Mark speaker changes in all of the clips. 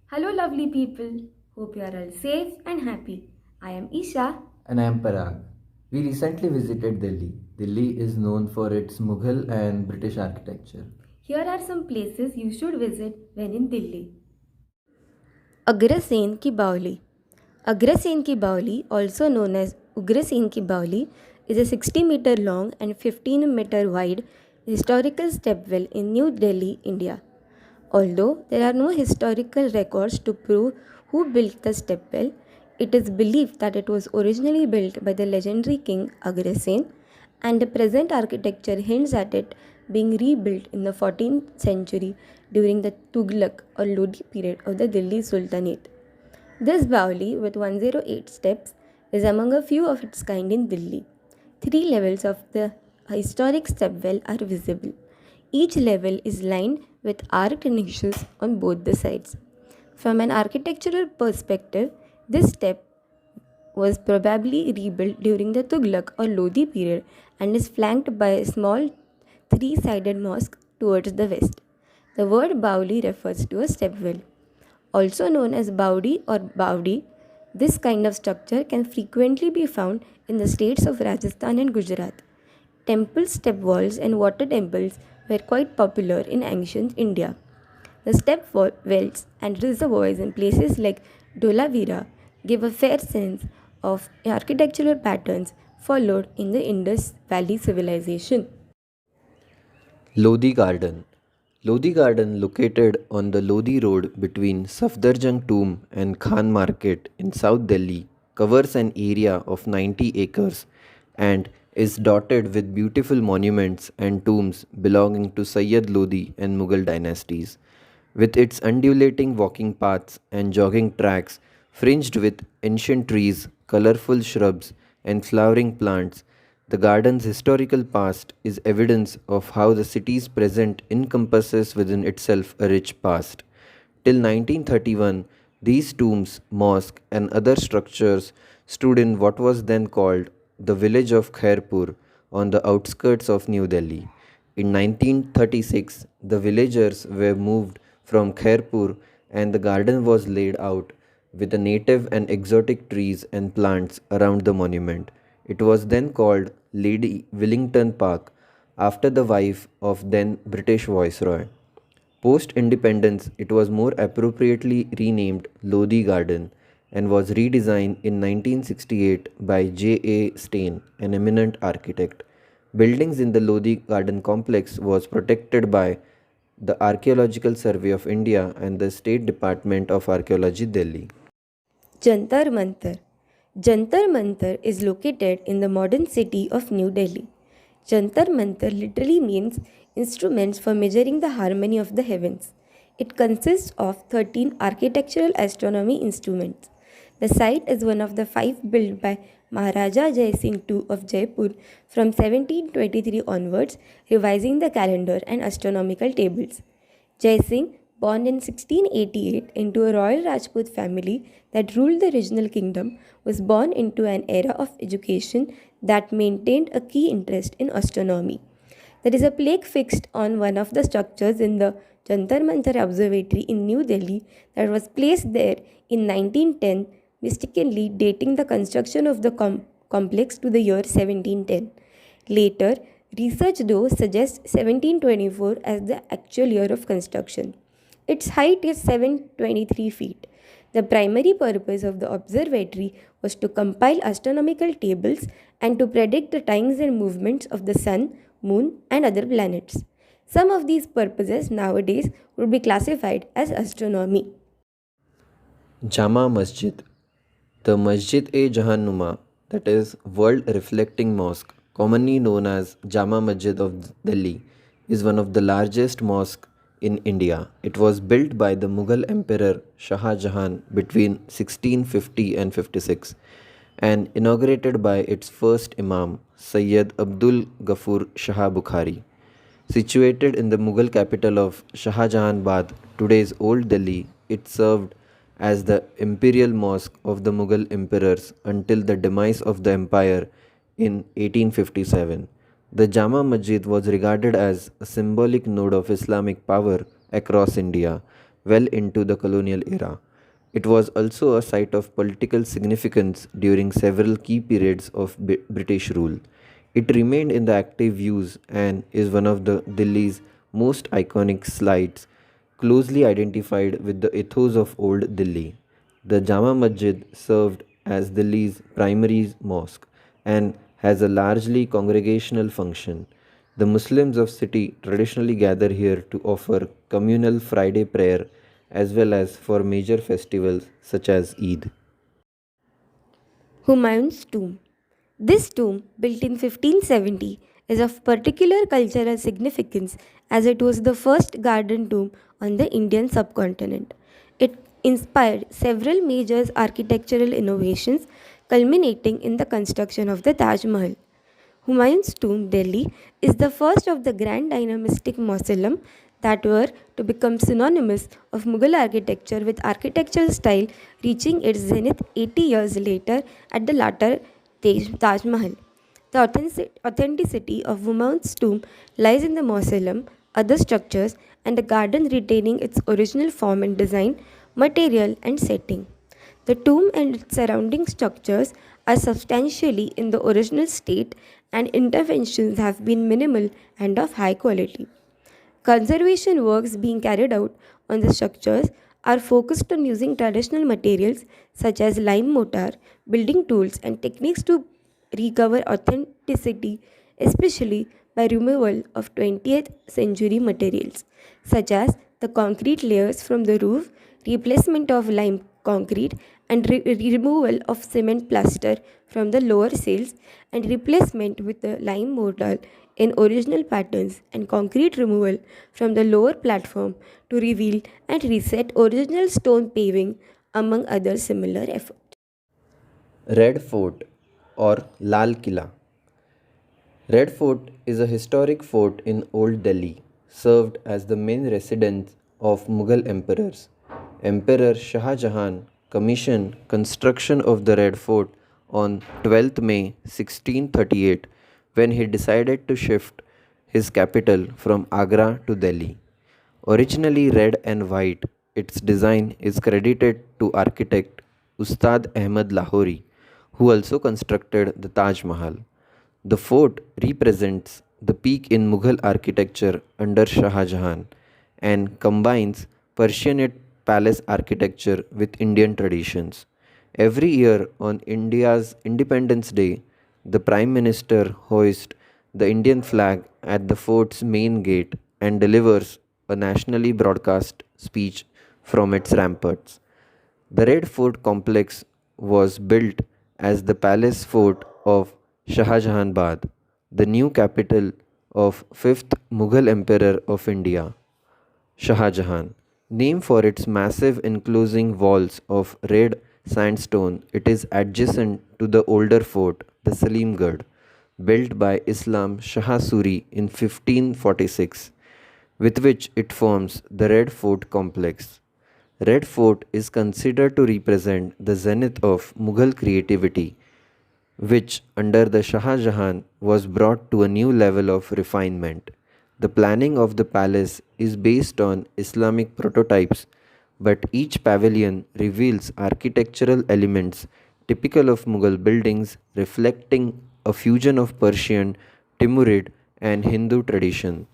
Speaker 1: Hello, lovely people. Hope you are all safe and happy. I am Isha.
Speaker 2: And I am Parag. We recently visited Delhi. Delhi is known for its Mughal and British architecture.
Speaker 1: Here are some places you should visit when in Delhi. Agrasen ki Baoli. Agrasen ki Baoli, also known as Ugrasen ki Baoli, is a 60-meter long and 15-meter wide historical stepwell in New Delhi, India. Although there are no historical records to prove who built the stepwell, it is believed that it was originally built by the legendary king Agrasen, and the present architecture hints at it being rebuilt in the 14th century during the Tughlaq or Lodi period of the Delhi Sultanate. This Baoli, with 108 steps, is among a few of its kind in Delhi. Three levels of the historic stepwell are visible. Each level is lined with arched niches on both the sides. From an architectural perspective, this step was probably rebuilt during the Tughlaq or Lodi period and is flanked by a small three-sided mosque towards the west. The word Bauli refers to a stepwell. Also known as Baudi or Baudi, this kind of structure can frequently be found in the states of Rajasthan and Gujarat. Temple step walls and water temples were quite popular in ancient India. The step wells and reservoirs in places like Dholavira give a fair sense of architectural patterns followed in the Indus Valley civilization.
Speaker 2: Lodi Garden. Lodi Garden, located on the Lodi Road between Safdarjung Tomb and Khan Market in South Delhi, covers an area of 90 acres and is dotted with beautiful monuments and tombs belonging to Sayyid Lodi and Mughal dynasties. With its undulating walking paths and jogging tracks fringed with ancient trees, colorful shrubs, and flowering plants, the garden's historical past is evidence of how the city's present encompasses within itself a rich past. Till 1931, these tombs, mosque, and other structures stood in what was then called the village of Khairpur on the outskirts of New Delhi. In 1936, the villagers were moved from Khairpur and the garden was laid out with the native and exotic trees and plants around the monument. It was then called Lady Willington Park after the wife of then British Viceroy. Post independence, it was more appropriately renamed Lodi Garden and was redesigned in 1968 by J.A. Stain, an eminent architect. Buildings in the Lodi Garden complex was protected by the Archaeological Survey of India and the State Department of Archaeology, Delhi.
Speaker 1: Jantar Mantar. Jantar Mantar is located in the modern city of New Delhi. Jantar Mantar literally means instruments for measuring the harmony of the heavens. It consists of 13 architectural astronomy instruments. The site is one of the five built by Maharaja Jai Singh II of Jaipur from 1723 onwards, revising the calendar and astronomical tables. Jai Singh, born in 1688 into a royal Rajput family that ruled the regional kingdom, was born into an era of education that maintained a key interest in astronomy. There is a plaque fixed on one of the structures in the Jantar Mantar Observatory in New Delhi that was placed there in 1910, mistakenly dating the construction of the complex to the year 1710. Later, research though suggests 1724 as the actual year of construction. Its height is 723 feet. The primary purpose of the observatory was to compile astronomical tables and to predict the times and movements of the sun, moon, and other planets. Some of these purposes nowadays would be classified as astronomy.
Speaker 2: Jama Masjid. The Masjid-e-Jahannuma, that is, World Reflecting Mosque, commonly known as Jama Masjid of Delhi, is one of the largest mosques in India. It was built by the Mughal Emperor Shah Jahan between 1650 and 56 and inaugurated by its first Imam, Sayyid Abdul Ghaffur Shah Bukhari. Situated in the Mughal capital of Shahjahanabad, today's Old Delhi, it served as the imperial mosque of the Mughal emperors until the demise of the empire in 1857. The Jama Masjid was regarded as a symbolic node of Islamic power across India, well into the colonial era. It was also a site of political significance during several key periods of British rule. It remained in the active use and is one of the Delhi's most iconic sites, closely identified with the ethos of Old Delhi. The Jama Masjid served as Delhi's primary mosque and has a largely congregational function. The Muslims of city traditionally gather here to offer communal Friday prayer as well as for major festivals such as Eid.
Speaker 1: Humayun's tomb. This tomb, built in 1570, is of particular cultural significance as it was the first garden tomb on the Indian subcontinent. It inspired several major architectural innovations, culminating in the construction of the Taj Mahal. Humayun's tomb, Delhi, is the first of the grand dynastic mausoleum that were to become synonymous of Mughal architecture, with architectural style reaching its zenith 80 years later at the latter Taj Mahal. The authenticity of Humayun's tomb lies in the mausoleum, other structures, and the garden retaining its original form and design, material, and setting. The tomb and its surrounding structures are substantially in the original state, and interventions have been minimal and of high quality. Conservation works being carried out on the structures are focused on using traditional materials such as lime mortar, building tools, and techniques to recover authenticity, especially by removal of 20th century materials such as the concrete layers from the roof, replacement of lime concrete, and removal of cement plaster from the lower cells, and replacement with the lime mortar in original patterns, and concrete removal from the lower platform to reveal and reset original stone paving, among other similar efforts.
Speaker 2: Red Fort or Lal Killa. Red Fort is a historic fort in Old Delhi, served as the main residence of Mughal emperors. Emperor Shah Jahan commissioned construction of the Red Fort on 12th May 1638 when he decided to shift his capital from Agra to Delhi. Originally red and white, its design is credited to architect Ustad Ahmad Lahori, who also constructed the Taj Mahal. The fort represents the peak in Mughal architecture under Shah Jahan and combines Persianate palace architecture with Indian traditions. Every year on India's Independence Day, the Prime Minister hoists the Indian flag at the fort's main gate and delivers a nationally broadcast speech from its ramparts. The Red Fort complex was built as the palace fort of Shah Jahanabad, the new capital of 5th Mughal Emperor of India, Shah Jahan. Named for its massive enclosing walls of red sandstone, it is adjacent to the older fort, the Salimgarh, built by Islam Shah Suri in 1546, with which it forms the Red Fort complex. Red Fort is considered to represent the zenith of Mughal creativity, which under the Shah Jahan was brought to a new level of refinement. The planning of the palace is based on Islamic prototypes, but each pavilion reveals architectural elements typical of Mughal buildings, reflecting a fusion of Persian, Timurid, and Hindu tradition.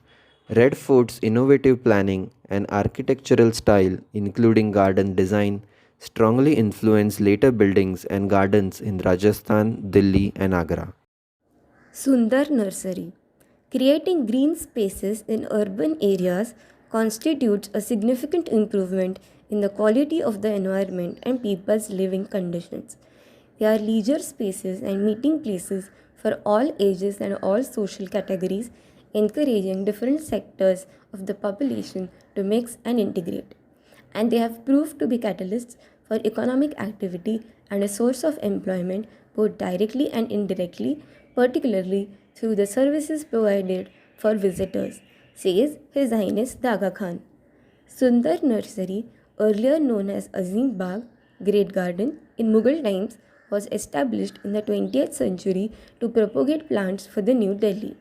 Speaker 2: Red Fort's innovative planning and architectural style, including garden design, strongly influenced later buildings and gardens in Rajasthan, Delhi, and Agra.
Speaker 1: Sundar Nursery. Creating green spaces in urban areas constitutes a significant improvement in the quality of the environment and people's living conditions. They are leisure spaces and meeting places for all ages and all social categories, encouraging different sectors of the population to mix and integrate. And they have proved to be catalysts for economic activity and a source of employment both directly and indirectly, particularly through the services provided for visitors, says His Highness the Aga Khan. Sundar Nursery, earlier known as Azim Bagh, Great Garden, in Mughal times was established in the 20th century to propagate plants for the New Delhi.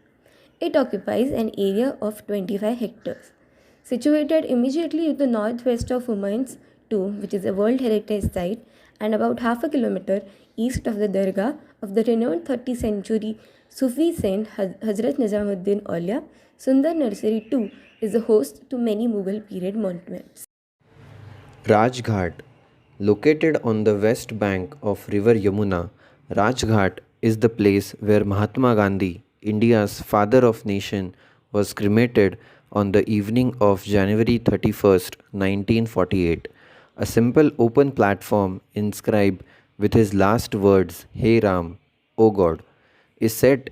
Speaker 1: It occupies an area of 25 hectares. Situated immediately to the northwest of Humayun's tomb, which is a World Heritage Site, and about half a kilometer east of the Dargah of the renowned 30th century Sufi saint Hazrat Nizamuddin Aulia, Sundar Nursery too is the host to many Mughal period monuments.
Speaker 2: Rajghat, located on the west bank of river Yamuna, Rajghat is the place where Mahatma Gandhi, India's father of nation, was cremated on the evening of January 31st, 1948. A simple open platform inscribed with his last words, Hey Ram, O God, is set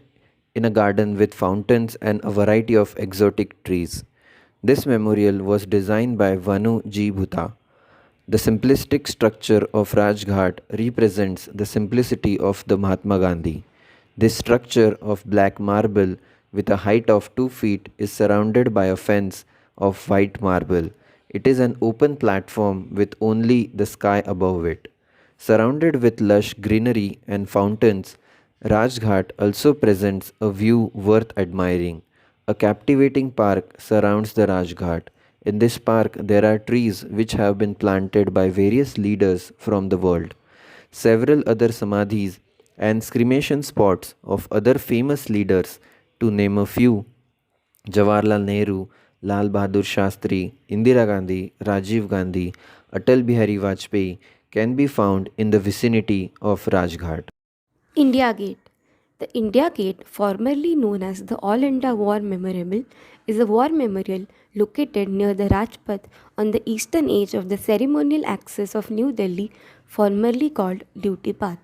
Speaker 2: in a garden with fountains and a variety of exotic trees. This memorial was designed by Vanu G. Bhuta. The simplistic structure of Rajghat represents the simplicity of the Mahatma Gandhi. This structure of black marble with a height of 2 feet is surrounded by a fence of white marble. It is an open platform with only the sky above it. Surrounded with lush greenery and fountains, Rajghat also presents a view worth admiring. A captivating park surrounds the Rajghat. In this park, there are trees which have been planted by various leaders from the world. Several other samadhis and cremation spots of other famous leaders, to name a few, Jawaharlal Nehru, Lal Bahadur Shastri, Indira Gandhi, Rajiv Gandhi, Atal Bihari Vajpayee, can be found in the vicinity of Rajghat.
Speaker 1: India Gate. The India Gate, formerly known as the All India War Memorial, is a war memorial located near the Rajpath on the eastern edge of the ceremonial axis of New Delhi, formerly called Duty Path.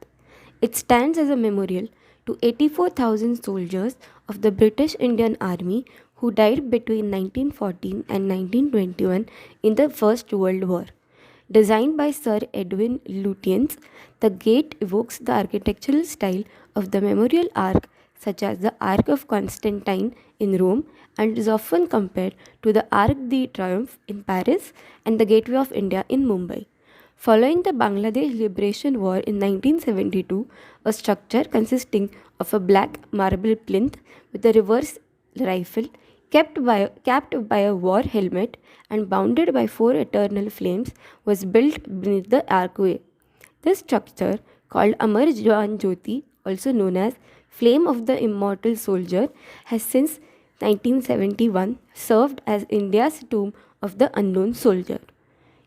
Speaker 1: It stands as a memorial to 84,000 soldiers of the British Indian Army who died between 1914 and 1921 in the First World War. Designed by Sir Edwin Lutyens, the gate evokes the architectural style of the memorial arch, such as the Arc of Constantine in Rome, and is often compared to the Arc de Triomphe in Paris and the Gateway of India in Mumbai. Following the Bangladesh Liberation War in 1972, a structure consisting of a black marble plinth with a reverse rifle capped by a war helmet and bounded by four eternal flames was built beneath the archway. This structure, called Amar Jawan Jyoti, also known as Flame of the Immortal Soldier, has since 1971 served as India's tomb of the unknown soldier.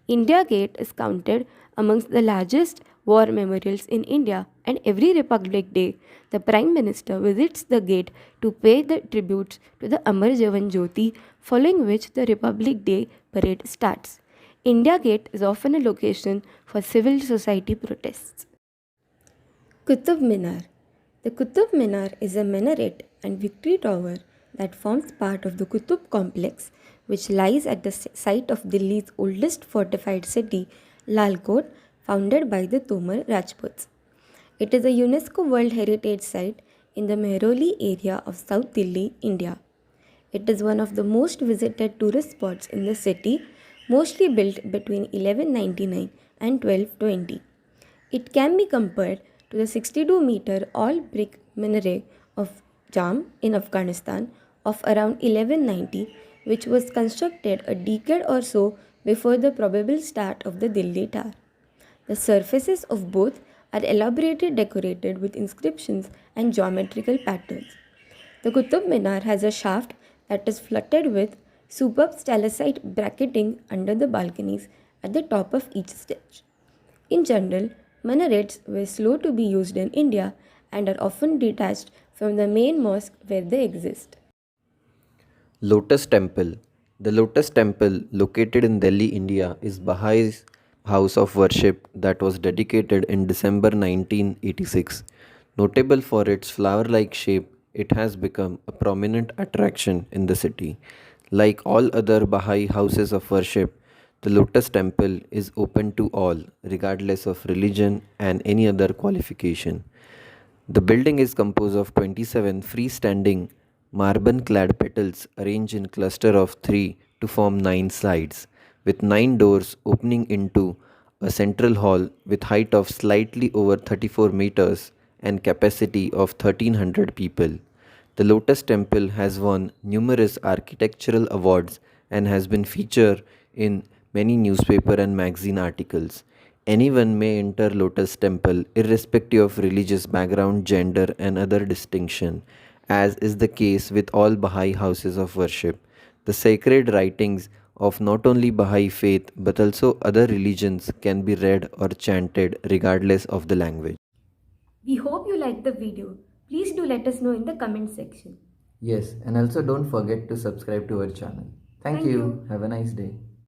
Speaker 1: India Gate is counted amongst the largest war memorials in India, and every Republic Day, the Prime Minister visits the gate to pay the tributes to the Amar Jawan Jyoti, following which the Republic Day parade starts. India Gate is often a location for civil society protests. Qutub Minar. The Qutub Minar is a minaret and victory tower that forms part of the Qutub complex, which lies at the site of Delhi's oldest fortified city, Lal Kot, founded by the Tomar Rajputs. It is a UNESCO World Heritage Site in the Mehrauli area of South Delhi, India. It is one of the most visited tourist spots in the city, mostly built between 1199 and 1220. It can be compared to the 62-meter all-brick minaret of Jam in Afghanistan of around 1190, which was constructed a decade or so before the probable start of the Delhi Tower. The surfaces of both are elaborately decorated with inscriptions and geometrical patterns. The Qutub Minar has a shaft that is flooded with superb stalactite bracketing under the balconies at the top of each stage. In general, minarets were slow to be used in India and are often detached from the main mosque where they exist.
Speaker 2: Lotus Temple. The Lotus Temple, located in Delhi, India, is Baha'is house of worship that was dedicated in December 1986. Notable for its flower like shape, it has become a prominent attraction in the city. Like all other Baha'i houses of worship, the Lotus Temple is open to all, regardless of religion and any other qualification. The building is composed of 27 freestanding marble clad petals arranged in cluster of 3 to form 9 sides, with 9 doors opening into a central hall with height of slightly over 34 meters and capacity of 1300 people. The Lotus Temple has won numerous architectural awards and has been featured in many newspaper and magazine articles. Anyone may enter Lotus Temple irrespective of religious background, gender, and other distinction, as is the case with all Baha'i houses of worship. The sacred writings of not only Baha'i faith but also other religions can be read or chanted regardless of the language.
Speaker 1: We hope you liked the video. Please do let us know in the comment section.
Speaker 2: Yes, and also don't forget to subscribe to our channel. Thank
Speaker 1: Thank
Speaker 2: you.
Speaker 1: you.
Speaker 2: Have a nice day.